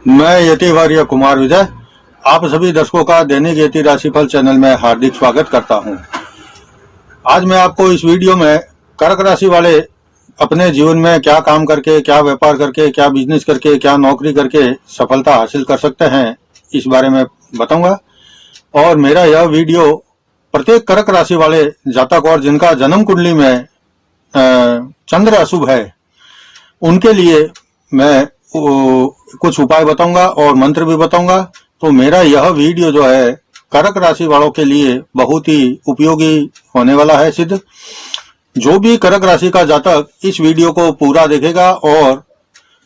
मैं यतिवर्य कुमार विजय आप सभी दर्शकों का दैनिक यति राशिफल चैनल में हार्दिक स्वागत करता हूं। आज मैं आपको इस वीडियो में कर्क राशि वाले अपने जीवन में क्या काम करके, क्या व्यापार करके, क्या बिजनेस करके, क्या नौकरी करके सफलता हासिल कर सकते हैं, इस बारे में बताऊंगा। और मेरा यह वीडियो प्रत्येक कर्क राशि वाले जातक और जिनका जन्म कुंडली में चंद्र अशुभ है, उनके लिए मैं कुछ उपाय बताऊंगा और मंत्र भी बताऊंगा। तो मेरा यह वीडियो जो है कर्क राशि वालों के लिए बहुत ही उपयोगी होने वाला है सिद्ध। जो भी कर्क राशि का जातक इस वीडियो को पूरा देखेगा और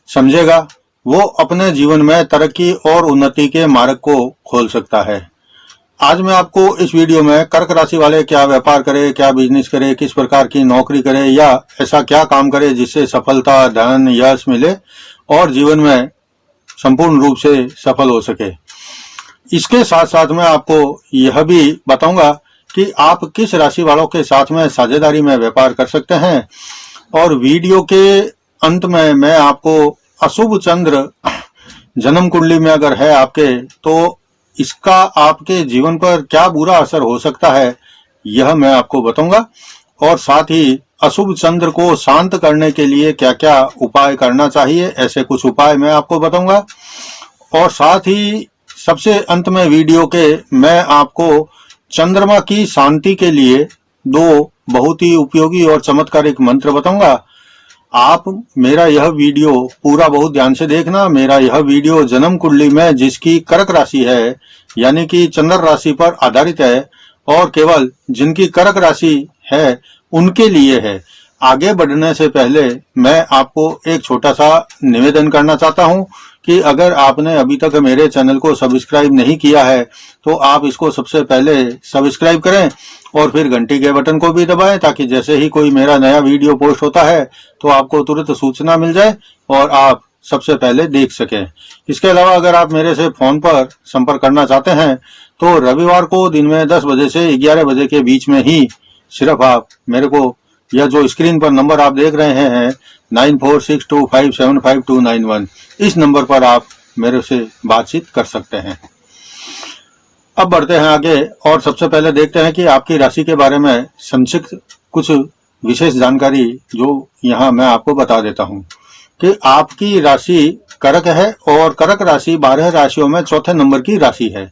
समझेगा, वो अपने जीवन में तरक्की और उन्नति के मार्ग को खोल सकता है। आज मैं आपको इस वीडियो में कर्क राशि वाले क्या व्यापार करे, क्या बिजनेस करे, किस प्रकार की नौकरी करे या ऐसा क्या काम करे जिससे सफलता, धन, यश मिले और जीवन में संपूर्ण रूप से सफल हो सके। इसके साथ साथ मैं आपको यह भी बताऊंगा कि आप किस राशि वालों के साथ में साझेदारी में व्यापार कर सकते हैं। और वीडियो के अंत में मैं आपको अशुभ चंद्र जन्म कुंडली में अगर है आपके, तो इसका आपके जीवन पर क्या बुरा असर हो सकता है, यह मैं आपको बताऊंगा। और साथ ही अशुभ चंद्र को शांत करने के लिए क्या क्या उपाय करना चाहिए, ऐसे कुछ उपाय मैं आपको बताऊंगा। और साथ ही सबसे अंत में वीडियो के मैं आपको चंद्रमा की शांति के लिए दो बहुत ही उपयोगी और चमत्कारिक मंत्र बताऊंगा। आप मेरा यह वीडियो पूरा बहुत ध्यान से देखना। मेरा यह वीडियो जन्म कुंडली में जिसकी कर्क राशि है, यानी कि चंद्र राशि पर आधारित है और केवल जिनकी कर्क राशि है उनके लिए है। आगे बढ़ने से पहले मैं आपको एक छोटा सा निवेदन करना चाहता हूं कि अगर आपने अभी तक मेरे चैनल को सब्सक्राइब नहीं किया है तो आप इसको सबसे पहले सब्सक्राइब करें और फिर घंटी के बटन को भी दबाएं, ताकि जैसे ही कोई मेरा नया वीडियो पोस्ट होता है तो आपको तुरंत सूचना मिल जाए और आप सबसे पहले देख सकें। इसके अलावा अगर आप मेरे से फोन पर संपर्क करना चाहते हैं तो रविवार को दिन में 10 बजे से 11 बजे के बीच में ही सिर्फ आप मेरे को, यह जो स्क्रीन पर नंबर आप देख रहे हैं 9462575291, इस नंबर पर आप मेरे से बातचीत कर सकते हैं। अब बढ़ते हैं आगे और सबसे पहले देखते हैं कि आपकी राशि के बारे में संक्षिप्त कुछ विशेष जानकारी जो यहाँ मैं आपको बता देता हूँ कि आपकी राशि कर्क है और कर्क राशि 12 राशियों में चौथे नंबर की राशि है।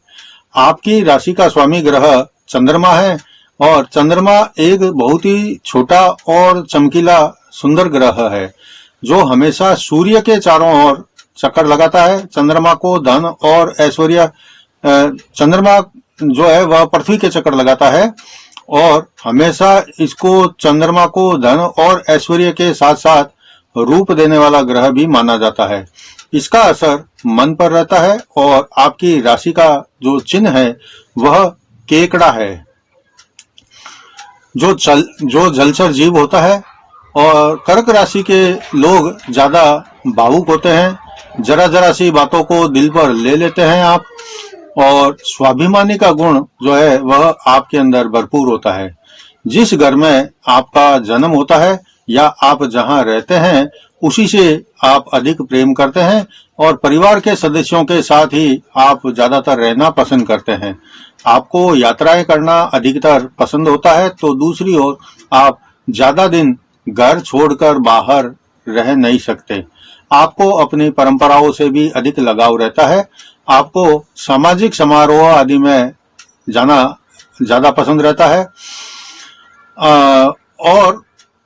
आपकी राशि का स्वामी ग्रह चंद्रमा है और चंद्रमा एक बहुत ही छोटा और चमकीला सुंदर ग्रह है जो हमेशा सूर्य के चारों ओर चक्कर लगाता है। चंद्रमा को धन और ऐश्वर्य, चंद्रमा जो है वह पृथ्वी के चक्कर लगाता है और हमेशा इसको चंद्रमा को धन और ऐश्वर्य के साथ साथ रूप देने वाला ग्रह भी माना जाता है। इसका असर मन पर रहता है और आपकी राशि का जो चिन्ह है वह केकड़ा है, जो जलचर जीव होता है। और कर्क राशि के लोग ज्यादा भावुक होते हैं, जरा जरा सी बातों को दिल पर ले लेते हैं आप, और स्वाभिमानी का गुण जो है वह आपके अंदर भरपूर होता है। जिस घर में आपका जन्म होता है या आप जहां रहते हैं उसी से आप अधिक प्रेम करते हैं और परिवार के सदस्यों के साथ ही आप ज्यादातर रहना पसंद करते हैं। आपको यात्राएं करना अधिकतर पसंद होता है, तो दूसरी ओर आप ज्यादा दिन घर छोड़कर बाहर रह नहीं सकते। आपको अपनी परंपराओं से भी अधिक लगाव रहता है। आपको सामाजिक समारोह आदि में जाना ज्यादा पसंद रहता है और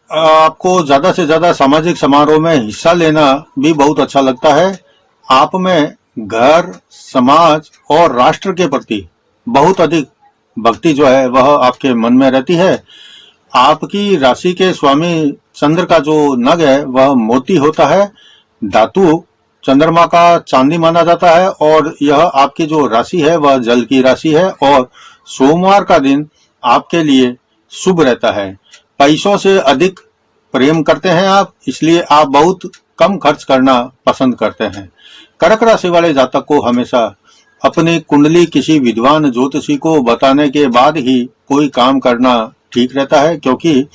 आपको ज्यादा से ज्यादा सामाजिक समारोह में हिस्सा लेना भी बहुत अच्छा लगता है। आप में घर, समाज और राष्ट्र के प्रति बहुत अधिक भक्ति जो है वह आपके मन में रहती है। आपकी राशि के स्वामी चंद्र का जो नग है वह मोती होता है। धातु चंद्रमा का चांदी माना जाता है और यह आपकी जो राशि है वह जल की राशि है और सोमवार का दिन आपके लिए शुभ रहता है। पैसों से अधिक प्रेम करते हैं आप, इसलिए आप बहुत कम खर्च करना पसंद करते हैं। कर्क राशि वाले जातक को हमेशा अपनी कुंडली किसी विद्वान ज्योतिषी को बताने के बाद ही कोई काम करना ठीक रहता है, क्योंकि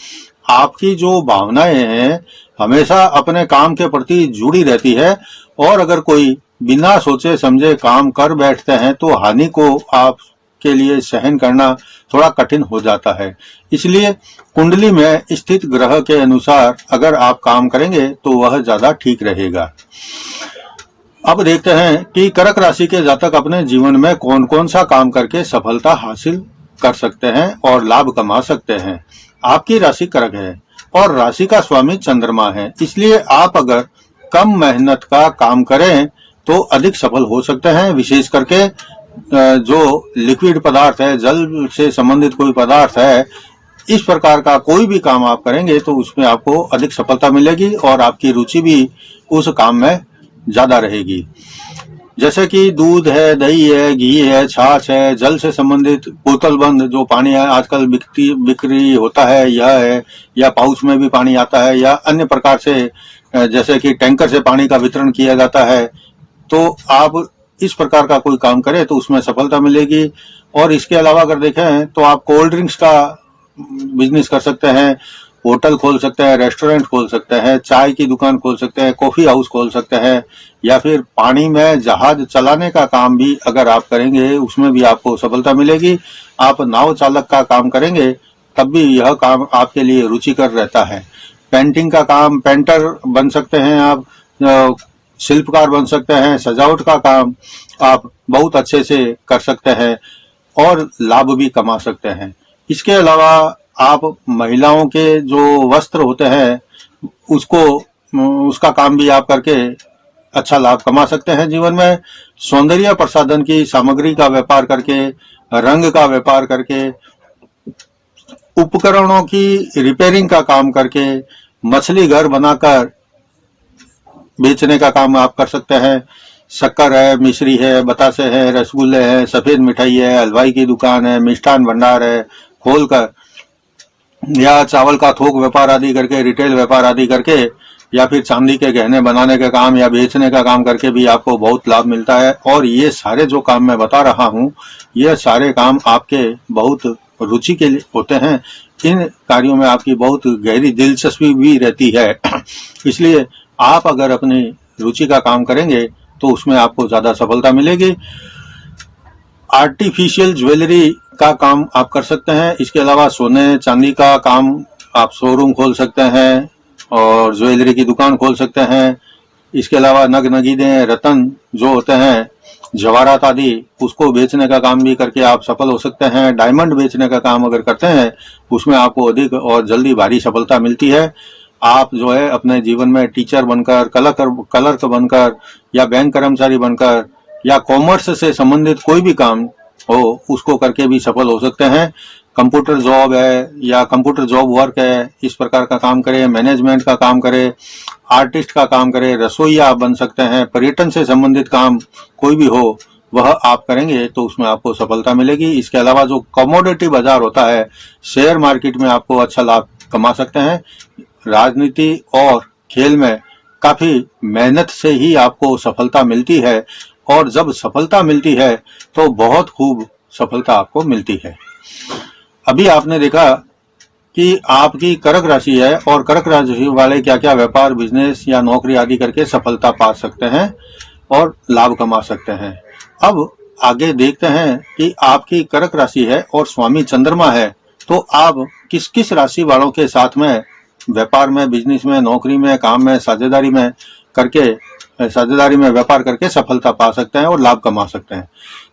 आपकी जो भावनाएं हैं हमेशा अपने काम के प्रति जुड़ी रहती है और अगर कोई बिना सोचे समझे काम कर बैठते हैं तो हानि को आपके लिए सहन करना थोड़ा कठिन हो जाता है। इसलिए कुंडली में स्थित ग्रह के अनुसार अगर आप काम करेंगे तो वह ज्यादा ठीक रहेगा। अब देखते हैं कि कर्क राशि के जातक अपने जीवन में कौन कौन सा काम करके सफलता हासिल कर सकते हैं और लाभ कमा सकते हैं। आपकी राशि कर्क है और राशि का स्वामी चंद्रमा है, इसलिए आप अगर कम मेहनत का काम करें तो अधिक सफल हो सकते हैं। विशेष करके जो लिक्विड पदार्थ है, जल से संबंधित कोई पदार्थ है, इस प्रकार का कोई भी काम आप करेंगे तो उसमें आपको अधिक सफलता मिलेगी और आपकी रुचि भी उस काम में ज्यादा रहेगी। जैसे कि दूध है, दही है, घी है, छाछ है, जल से संबंधित बोतल बंद जो पानी है आजकल बिक्री होता है, यह है, या पाउच में भी पानी आता है, या अन्य प्रकार से जैसे कि टैंकर से पानी का वितरण किया जाता है। तो आप इस प्रकार का कोई काम करें तो उसमें सफलता मिलेगी। और इसके अलावा अगर देखें तो आप कोल्ड ड्रिंक्स का बिजनेस कर सकते हैं, होटल खोल सकते हैं, रेस्टोरेंट खोल सकते हैं, चाय की दुकान खोल सकते हैं, कॉफी हाउस खोल सकते हैं, या फिर पानी में जहाज चलाने का काम भी अगर आप करेंगे उसमें भी आपको सफलता मिलेगी। आप नाव चालक का काम करेंगे तब भी यह काम आपके लिए रुचिकर रहता है। पेंटिंग का काम, पेंटर बन सकते हैं आप, शिल्पकार बन सकते हैं, सजावट का काम आप बहुत अच्छे से कर सकते हैं और लाभ भी कमा सकते हैं। इसके अलावा आप महिलाओं के जो वस्त्र होते हैं उसका काम भी आप करके अच्छा लाभ कमा सकते हैं जीवन में। सौंदर्य प्रसाधन की सामग्री का व्यापार करके, रंग का व्यापार करके, उपकरणों की रिपेयरिंग का काम करके, मछली घर बनाकर बेचने का काम आप कर सकते हैं। शक्कर है, मिश्री है, बतासे है, रसगुल्ले हैं, सफेद मिठाई है, हलवाई की दुकान है, मिष्ठान भंडार है खोलकर, या चावल का थोक व्यापार आदि करके, रिटेल व्यापार आदि करके, या फिर चांदी के गहने बनाने का काम या बेचने का काम करके भी आपको बहुत लाभ मिलता है। और ये सारे जो काम मैं बता रहा हूँ, ये सारे काम आपके बहुत रुचि के लिए होते हैं। इन कार्यों में आपकी बहुत गहरी दिलचस्पी भी रहती है। इसलिए आप अगर अपनी रुचि का काम करेंगे तो उसमें आपको ज्यादा सफलता मिलेगी। आर्टिफिशियल ज्वेलरी का काम आप कर सकते हैं। इसके अलावा सोने चांदी का काम, आप शोरूम खोल सकते हैं और ज्वेलरी की दुकान खोल सकते हैं। इसके अलावा नग नगीने, रतन जो होते हैं, जवाहरात आदि, उसको बेचने का काम भी करके आप सफल हो सकते हैं। डायमंड बेचने का काम अगर करते हैं उसमें आपको अधिक और जल्दी भारी सफलता मिलती है। आप जो है अपने जीवन में टीचर बनकर, क्लर्क बनकर, या बैंक कर्मचारी बनकर, या कॉमर्स से संबंधित कोई भी काम हो उसको करके भी सफल हो सकते हैं। कंप्यूटर जॉब है या कंप्यूटर जॉब वर्क है, इस प्रकार का काम करें, मैनेजमेंट का काम करें, आर्टिस्ट का काम करें, रसोईया आप बन सकते हैं। पर्यटन से संबंधित काम कोई भी हो वह आप करेंगे तो उसमें आपको सफलता मिलेगी। इसके अलावा जो कमोडिटी बाजार होता है, शेयर मार्केट में आपको अच्छा लाभ कमा सकते हैं। राजनीति और खेल में काफी मेहनत से ही आपको सफलता मिलती है, और जब सफलता मिलती है तो बहुत खूब सफलता आपको मिलती है। अभी आपने देखा कि आपकी कर्क राशि है और कर्क राशि वाले क्या क्या व्यापार, बिजनेस या नौकरी आदि करके सफलता पा सकते हैं और लाभ कमा सकते हैं। अब आगे देखते हैं कि आपकी कर्क राशि है और स्वामी चंद्रमा है, तो आप किस किस राशि वालों के साथ में व्यापार में, बिजनेस में, नौकरी में, काम में, साझेदारी में व्यापार करके सफलता पा सकते हैं और लाभ कमा सकते हैं।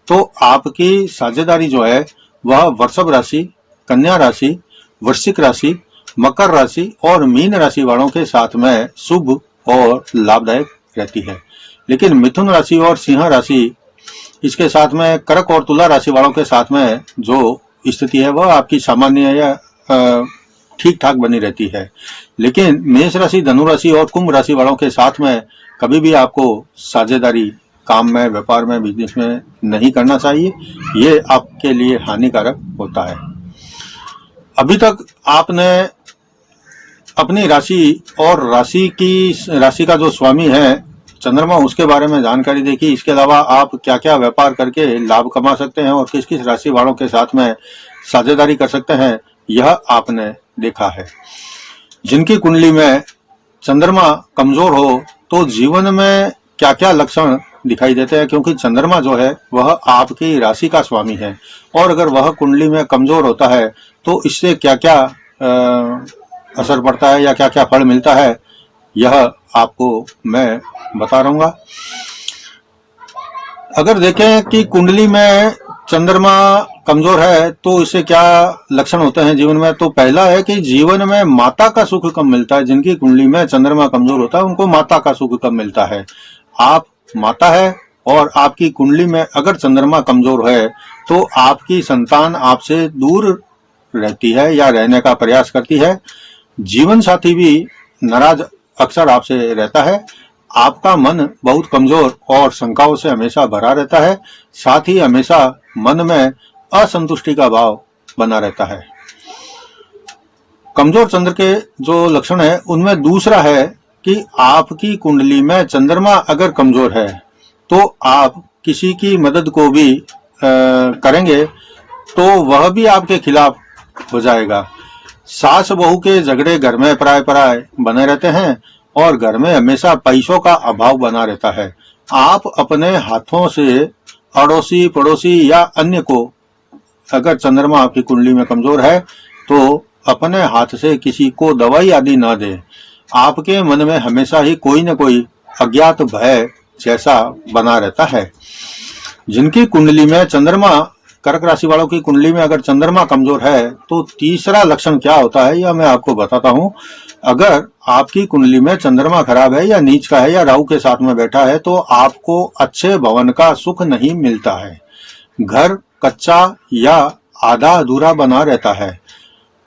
तो आपकी साझेदारी जो है वह वृषभ राशि, कन्या राशि, वृश्चिक राशि, मकर राशि और मीन राशि वालों के साथ में शुभ और लाभदायक रहती है। लेकिन मिथुन राशि और सिंह राशि, इसके साथ में कर्क और तुला राशि वालों के साथ में जो स्थिति है वह आपकी सामान्य या ठीक ठाक बनी रहती है। लेकिन मेष राशि, धनु राशि और कुंभ राशि वालों के साथ में कभी भी आपको साझेदारी काम में, व्यापार में, बिजनेस में नहीं करना चाहिए। ये आपके लिए हानिकारक होता है। अभी तक आपने अपनी राशि और राशि का जो स्वामी है चंद्रमा, उसके बारे में जानकारी देखी। इसके अलावा आप क्या क्या व्यापार करके लाभ कमा सकते हैं और किस किस राशि वालों के साथ में साझेदारी कर सकते हैं, यह आपने देखा है। जिनकी कुंडली में चंद्रमा कमजोर हो तो जीवन में क्या क्या लक्षण दिखाई देते हैं, क्योंकि चंद्रमा जो है वह आपकी राशि का स्वामी है। और अगर वह कुंडली में कमजोर होता है तो इससे क्या क्या असर पड़ता है या क्या क्या फल मिलता है, यह आपको मैं बता रहूंगा। अगर देखें कि कुंडली में चंद्रमा कमजोर है तो इससे क्या लक्षण होते हैं जीवन में, तो पहला है कि जीवन में माता का सुख कम मिलता है। जिनकी कुंडली में चंद्रमा कमजोर होता है उनको माता का सुख कम मिलता है। आप माता है और आपकी कुंडली में अगर चंद्रमा कमजोर है तो आपकी संतान आपसे दूर रहती है या रहने का प्रयास करती है। जीवन साथी भी नाराज अक्सर आपसे रहता है। आपका मन बहुत कमजोर और शंकाओं से हमेशा भरा रहता है। साथ ही हमेशा मन में असंतुष्टि का भाव बना रहता है। कमजोर चंद्र के जो लक्षण है उनमें दूसरा है कि आपकी कुंडली में चंद्रमा अगर कमजोर है तो आप किसी की मदद को भी करेंगे तो वह भी आपके खिलाफ हो जाएगा। सास बहू के झगड़े घर में प्राय बने रहते हैं और घर में हमेशा पैसों का अभाव बना रहता है। आप अपने हाथों से अड़ोसी पड़ोसी या अन्य को, अगर चंद्रमा आपकी कुंडली में कमजोर है तो अपने हाथ से किसी को दवाई आदि ना दे। आपके मन में हमेशा ही कोई न कोई अज्ञात भय जैसा बना रहता है। जिनकी कुंडली में चंद्रमा, कर्क राशि वालों की कुंडली में अगर चंद्रमा कमजोर है तो तीसरा लक्षण क्या होता है यह मैं आपको बताता हूं। अगर आपकी कुंडली में चंद्रमा खराब है या नीच का है या राहु के साथ में बैठा है तो आपको अच्छे भवन का सुख नहीं मिलता है। घर कच्चा या आधा अधूरा बना रहता है।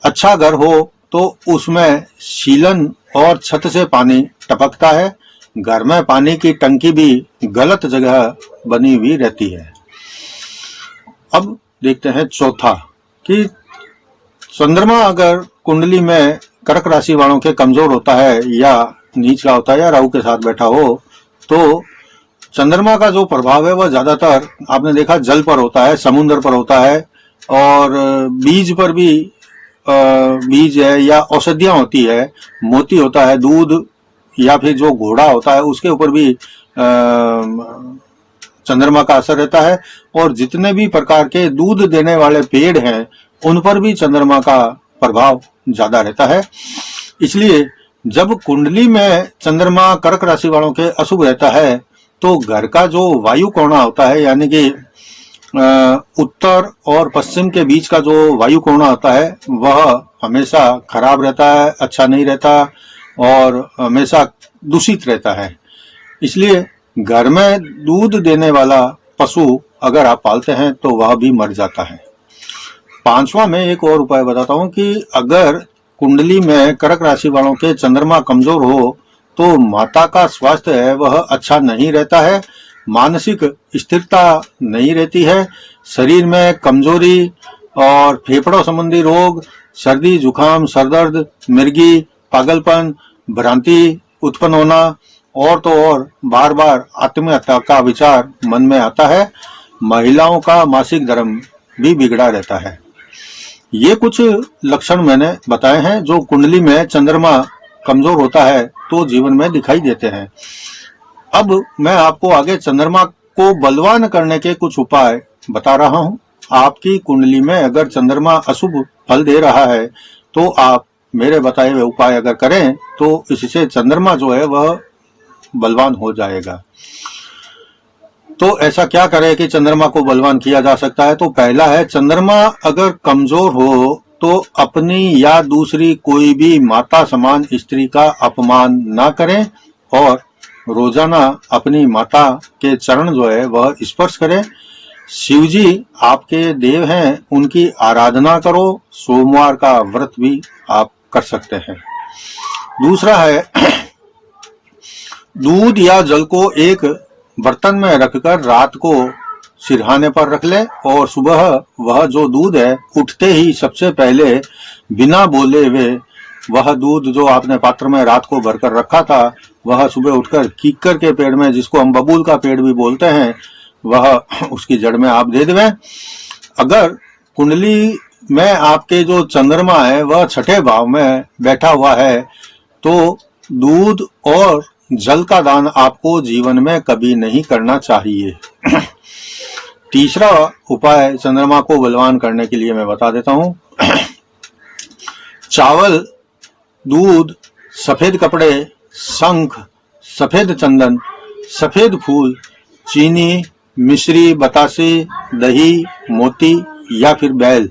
अच्छा घर हो तो उसमें सीलन और छत से पानी टपकता है। घर में पानी की टंकी भी गलत जगह बनी हुई रहती है। अब देखते हैं चौथा कि चंद्रमा अगर कुंडली में कर्क राशि वालों के कमजोर होता है या नीच का होता है या राहु के साथ बैठा हो तो चंद्रमा का जो प्रभाव है वह ज्यादातर आपने देखा जल पर होता है, समुद्र पर होता है और बीज पर भी बीज है या औषधियां होती है, मोती होता है, दूध या फिर जो घोड़ा होता है उसके ऊपर भी चंद्रमा का असर रहता है। और जितने भी प्रकार के दूध देने वाले पेड़ हैं उन पर भी चंद्रमा का प्रभाव ज्यादा रहता है। इसलिए जब कुंडली में चंद्रमा कर्क राशि वालों के अशुभ रहता है तो घर का जो वायु कोणा होता है, यानी कि उत्तर और पश्चिम के बीच का जो वायु कोणा होता है वह हमेशा खराब रहता है, अच्छा नहीं रहता और हमेशा दूषित रहता है। इसलिए घर में दूध देने वाला पशु अगर आप पालते हैं तो वह भी मर जाता है। पांचवा में एक और उपाय बताता हूं कि अगर कुंडली में कर्क राशि वालों के चंद्रमा कमजोर हो तो माता का स्वास्थ्य है वह अच्छा नहीं रहता है, मानसिक स्थिरता नहीं रहती है, शरीर में कमजोरी और फेफड़ों संबंधी रोग, सर्दी जुकाम, सरदर्द, मिर्गी, पागलपन, भ्रांति उत्पन्न होना और तो और बार बार आत्महत्या का विचार मन में आता है। महिलाओं का मासिक धर्म भी बिगड़ा रहता है। ये कुछ लक्षण मैंने बताए हैं जो कुंडली में चंद्रमा कमजोर होता है तो जीवन में दिखाई देते हैं। अब मैं आपको आगे चंद्रमा को बलवान करने के कुछ उपाय बता रहा हूं। आपकी कुंडली में अगर चंद्रमा अशुभ फल दे रहा है तो आप मेरे बताए हुए उपाय अगर करें तो इससे चंद्रमा जो है वह बलवान हो जाएगा। तो ऐसा क्या करें कि चंद्रमा को बलवान किया जा सकता है? तो पहला है, चंद्रमा अगर कमजोर हो तो अपनी या दूसरी कोई भी माता समान स्त्री का अपमान ना करें और रोजाना अपनी माता के चरण जो है वह स्पर्श करें। शिवजी आपके देव हैं, उनकी आराधना करो। सोमवार का व्रत भी आप कर सकते हैं। दूसरा है, दूध या जल को एक बर्तन में रखकर रात को सिरहाने पर रख ले और सुबह वह जो दूध है उठते ही सबसे पहले बिना बोले हुए वह दूध जो आपने पात्र में रात को भरकर रखा था वह सुबह उठकर कीकर के पेड़ में, जिसको हम बबूल का पेड़ भी बोलते हैं, वह उसकी जड़ में आप दे देवें। अगर कुंडली में आपके जो चंद्रमा है वह छठे भाव में बैठा हुआ है तो दूध और जल का दान आपको जीवन में कभी नहीं करना चाहिए। तीसरा उपाय चंद्रमा को बलवान करने के लिए मैं बता देता हूं। चावल, दूध, सफेद कपड़े, शंख, सफेद चंदन, सफेद फूल, चीनी, मिश्री, बतासे, दही, मोती या फिर बैल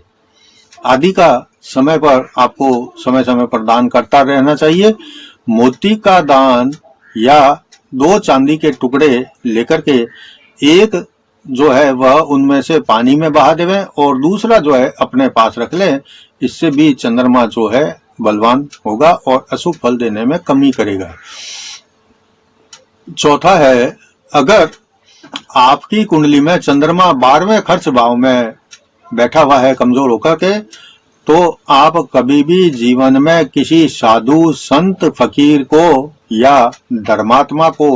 आदि का समय पर आपको समय समय पर दान करता रहना चाहिए। मोती का दान या 2 चांदी के टुकड़े लेकर के एक जो है वह उनमें से पानी में बहा देवें और दूसरा जो है अपने पास रख लें। इससे भी चंद्रमा जो है बलवान होगा और अशुभ फल देने में कमी करेगा। चौथा है, अगर आपकी कुंडली में चंद्रमा 12वें खर्च भाव में बैठा हुआ है कमजोर होकर के, तो आप कभी भी जीवन में किसी साधु, संत, फकीर को या धर्मात्मा को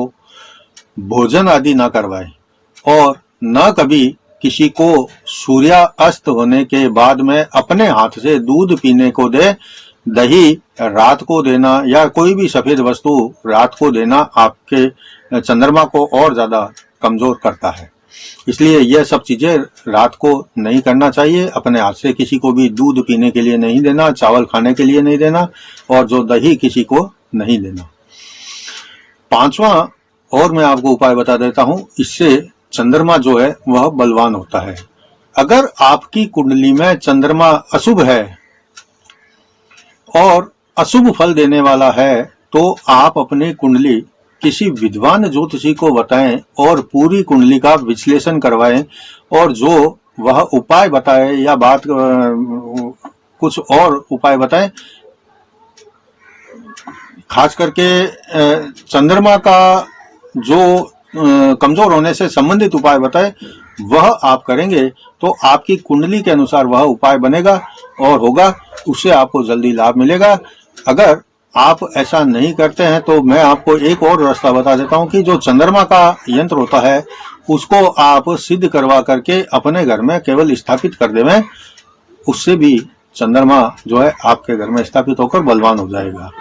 भोजन आदि न करवाएं और न कभी किसी को सूर्यास्त होने के बाद में अपने हाथ से दूध पीने को दे। दही रात को देना या कोई भी सफेद वस्तु रात को देना आपके चंद्रमा को और ज्यादा कमजोर करता है। इसलिए यह सब चीजें रात को नहीं करना चाहिए। अपने हाथ से किसी को भी दूध पीने के लिए नहीं देना, चावल खाने के लिए नहीं देना और जो दही किसी को नहीं देना। पांचवा और मैं आपको उपाय बता देता हूं, इससे चंद्रमा जो है वह बलवान होता है। अगर आपकी कुंडली में चंद्रमा अशुभ है और अशुभ फल देने वाला है, तो आप अपनी कुंडली किसी विद्वान ज्योतिषी को बताएं और पूरी कुंडली का विश्लेषण करवाएं और जो वह उपाय बताए या बात कुछ और उपाय बताएं। खास करके चंद्रमा का जो कमजोर होने से संबंधित उपाय बताए वह आप करेंगे तो आपकी कुंडली के अनुसार वह उपाय बनेगा और होगा, उससे आपको जल्दी लाभ मिलेगा। अगर आप ऐसा नहीं करते हैं तो मैं आपको एक और रास्ता बता देता हूं कि जो चंद्रमा का यंत्र होता है उसको आप सिद्ध करवा करके अपने घर में केवल स्थापित कर देवें। उससे भी चंद्रमा जो है आपके घर में स्थापित होकर बलवान हो जाएगा।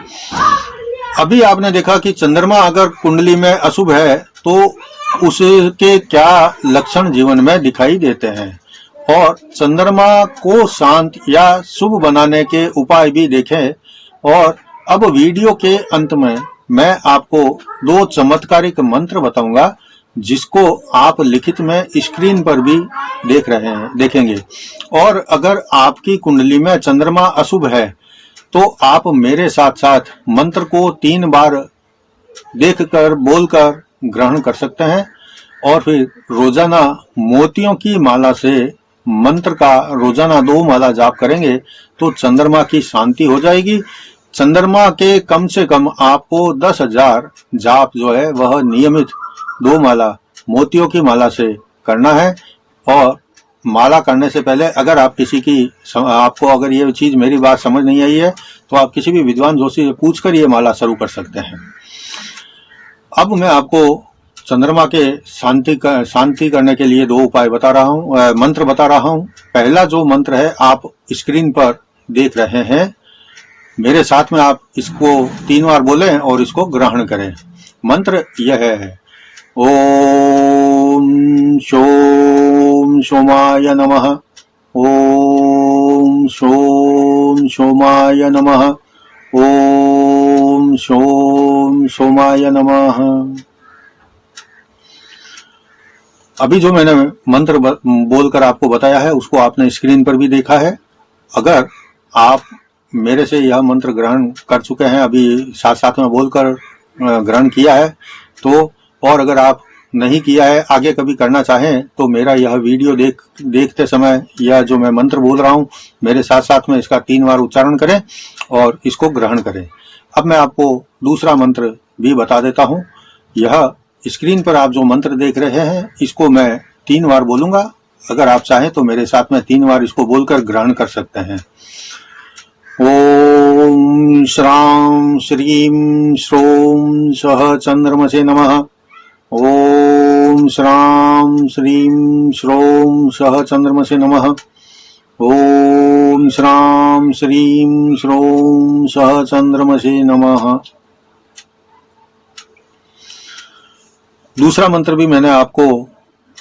अभी आपने देखा कि चंद्रमा अगर कुंडली में अशुभ है तो उसके क्या लक्षण जीवन में दिखाई देते हैं और चंद्रमा को शांत या शुभ बनाने के उपाय भी देखें। और अब वीडियो के अंत में मैं आपको 2 चमत्कारिक मंत्र बताऊंगा जिसको आप लिखित में स्क्रीन पर भी देखेंगे। और अगर आपकी कुंडली में चंद्रमा अशुभ है तो आप मेरे साथ साथ मंत्र को 3 बार देखकर बोलकर ग्रहण कर सकते हैं और फिर रोजाना मोतियों की माला से मंत्र का रोजाना 2 माला जाप करेंगे तो चंद्रमा की शांति हो जाएगी। चंद्रमा के कम से कम आपको 10,000 जाप जो है वह नियमित 2 माला मोतियों की माला से करना है। और माला करने से पहले अगर आप किसी की आपको अगर ये चीज मेरी बात समझ नहीं आई है तो आप किसी भी विद्वान जोशी से पूछकर ये माला शुरू कर सकते हैं। अब मैं आपको चंद्रमा के शांति करने के लिए 2 उपाय बता रहा हूं, मंत्र बता रहा हूं। पहला जो मंत्र है आप स्क्रीन पर देख रहे हैं, मेरे साथ में आप इसको 3 बार बोलें और इसको ग्रहण करें। मंत्र यह है, ओम शोम सोमाय नमः, ओम शोम सोमाय नमः, ओम शोम सोमाय नमः। अभी जो मैंने मंत्र बोलकर आपको बताया है उसको आपने स्क्रीन पर भी देखा है। अगर आप मेरे से यह मंत्र ग्रहण कर चुके हैं, अभी साथ साथ में बोलकर ग्रहण किया है तो, और अगर आप नहीं किया है आगे कभी करना चाहें तो मेरा यह वीडियो देखते समय यह जो मैं मंत्र बोल रहा हूं मेरे साथ साथ में इसका 3 बार उच्चारण करें और इसको ग्रहण करें। अब मैं आपको दूसरा मंत्र भी बता देता हूं। यह स्क्रीन पर आप जो मंत्र देख रहे हैं इसको मैं 3 बार बोलूंगा, अगर आप चाहें तो मेरे साथ में 3 बार इसको बोलकर ग्रहण कर सकते हैं। ओम श्रां श्रीं श्रों सह चंद्रमसे नमः, ओम श्रां श्रीं श्रों सह चंद्रमसे नमः, ओम श्रां श्रीं श्रों सह चंद्रमसे नमः। दूसरा मंत्र भी मैंने आपको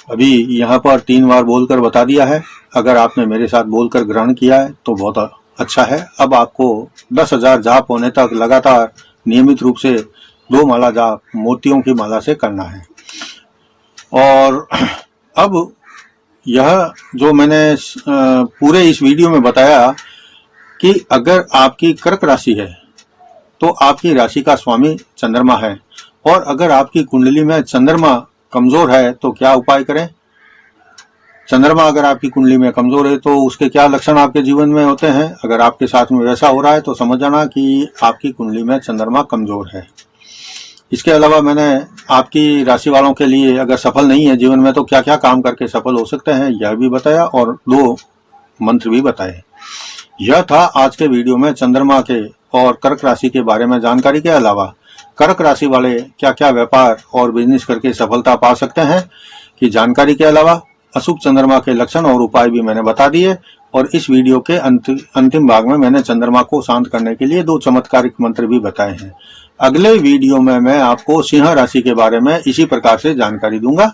अभी यहाँ पर 3 बार बोलकर बता दिया है। अगर आपने मेरे साथ बोलकर ग्रहण किया है तो बहुत अच्छा है। अब आपको 10,000 जाप होने तक लगातार नियमित रूप से 2 माला जाप मोतियों की माला से करना है। और अब यह जो मैंने पूरे इस वीडियो में बताया कि अगर आपकी कर्क राशि है तो आपकी राशि का स्वामी चंद्रमा है, और अगर आपकी कुंडली में चंद्रमा कमजोर है तो क्या उपाय करें। चंद्रमा अगर आपकी कुंडली में कमजोर है तो उसके क्या लक्षण आपके जीवन में होते हैं। अगर आपके साथ में वैसा हो रहा है तो समझ जाना कि आपकी कुंडली में चंद्रमा कमजोर है। इसके अलावा मैंने आपकी राशि वालों के लिए अगर सफल नहीं है जीवन में तो क्या क्या काम करके सफल हो सकते हैं यह भी बताया, और 2 मंत्र भी बताए। यह था आज के वीडियो में चंद्रमा के और कर्क राशि के बारे में जानकारी के अलावा कर्क राशि वाले क्या क्या व्यापार और बिजनेस करके सफलता पा सकते हैं की जानकारी के अलावा अशुभ चंद्रमा के लक्षण और उपाय भी मैंने बता दिए। और इस वीडियो के अंतिम भाग में मैंने चंद्रमा को शांत करने के लिए 2 चमत्कारिक मंत्र भी बताए हैं। अगले वीडियो में मैं आपको सिंह राशि के बारे में इसी प्रकार से जानकारी दूंगा।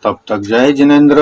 तब तक जय जिनेंद्र।